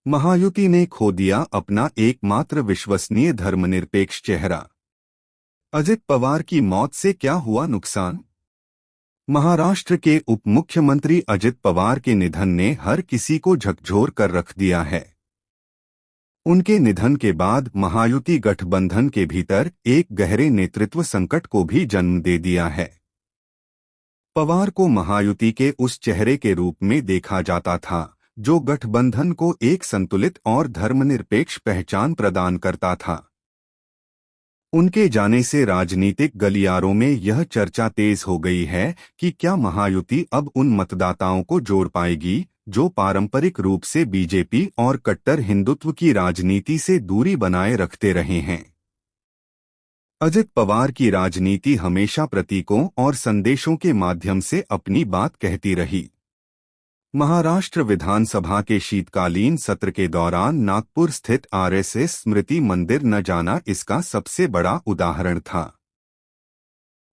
महायुति ने खो दिया अपना एकमात्र विश्वसनीय धर्मनिरपेक्ष चेहरा। अजित पवार की मौत से क्या हुआ नुकसान? महाराष्ट्र के उप मुख्यमंत्री अजित पवार के निधन ने हर किसी को झकझोर कर रख दिया है। उनके निधन के बाद महायुति गठबंधन के भीतर एक गहरे नेतृत्व संकट को भी जन्म दे दिया है। पवार को महायुति के उस चेहरे के रूप में देखा जाता था जो गठबंधन को एक संतुलित और धर्मनिरपेक्ष पहचान प्रदान करता था। उनके जाने से राजनीतिक गलियारों में यह चर्चा तेज हो गई है कि क्या महायुति अब उन मतदाताओं को जोड़ पाएगी जो पारंपरिक रूप से बीजेपी और कट्टर हिंदुत्व की राजनीति से दूरी बनाए रखते रहे हैं। अजित पवार की राजनीति हमेशा प्रतीकों और संदेशों के माध्यम से अपनी बात कहती रही। महाराष्ट्र विधानसभा के शीतकालीन सत्र के दौरान नागपुर स्थित आरएसएस स्मृति मंदिर न जाना इसका सबसे बड़ा उदाहरण था,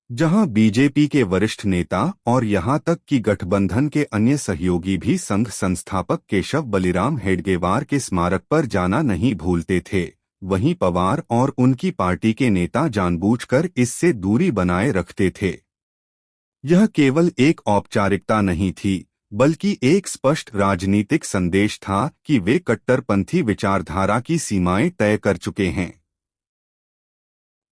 जहां बीजेपी के वरिष्ठ नेता और यहां तक कि गठबंधन के अन्य सहयोगी भी संघ संस्थापक केशव बलिराम हेडगेवार के स्मारक पर जाना नहीं भूलते थे। वहीं पवार और उनकी पार्टी के नेता जानबूझकर इससे दूरी बनाए रखते थे। यह केवल एक औपचारिकता नहीं थी, बल्कि एक स्पष्ट राजनीतिक संदेश था कि वे कट्टरपंथी विचारधारा की सीमाएं तय कर चुके हैं।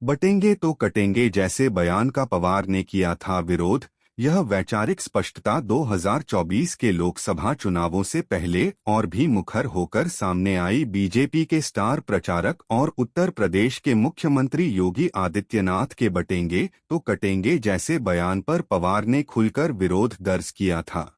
बटेंगे तो कटेंगे जैसे बयान का पवार ने किया था विरोध। यह वैचारिक स्पष्टता 2024 के लोकसभा चुनावों से पहले और भी मुखर होकर सामने आई। बीजेपी के स्टार प्रचारक और उत्तर प्रदेश के मुख्यमंत्री योगी आदित्यनाथ के बटेंगे तो कटेंगे जैसे बयान पर पवार ने खुलकर विरोध दर्ज किया था।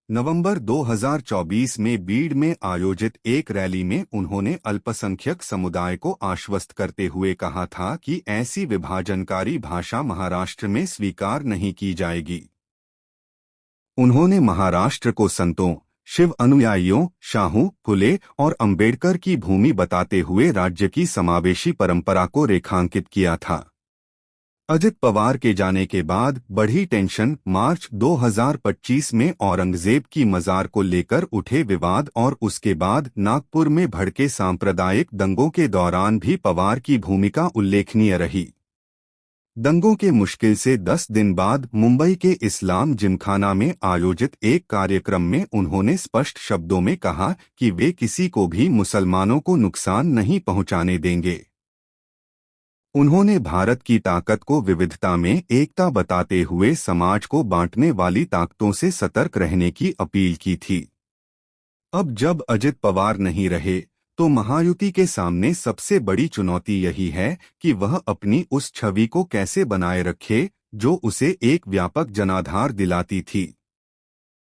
नवंबर 2024 में बीड़ में आयोजित एक रैली में उन्होंने अल्पसंख्यक समुदाय को आश्वस्त करते हुए कहा था कि ऐसी विभाजनकारी भाषा महाराष्ट्र में स्वीकार नहीं की जाएगी। उन्होंने महाराष्ट्र को संतों, शिव अनुयायियों, शाहू, फुले और अंबेडकर की भूमि बताते हुए राज्य की समावेशी परंपरा को रेखांकित किया था। अजित पवार के जाने के बाद बढ़ी टेंशन। मार्च 2025 में औरंगजेब की मजार को लेकर उठे विवाद और उसके बाद नागपुर में भड़के सांप्रदायिक दंगों के दौरान भी पवार की भूमिका उल्लेखनीय रही। दंगों के मुश्किल से 10 दिन बाद मुंबई के इस्लाम जिमखाना में आयोजित एक कार्यक्रम में उन्होंने स्पष्ट शब्दों में कहा कि वे किसी को भी मुसलमानों को नुकसान नहीं पहुंचाने देंगे। उन्होंने भारत की ताकत को विविधता में एकता बताते हुए समाज को बांटने वाली ताकतों से सतर्क रहने की अपील की थी। अब जब अजित पवार नहीं रहे तो महायुति के सामने सबसे बड़ी चुनौती यही है कि वह अपनी उस छवि को कैसे बनाए रखे जो उसे एक व्यापक जनाधार दिलाती थी।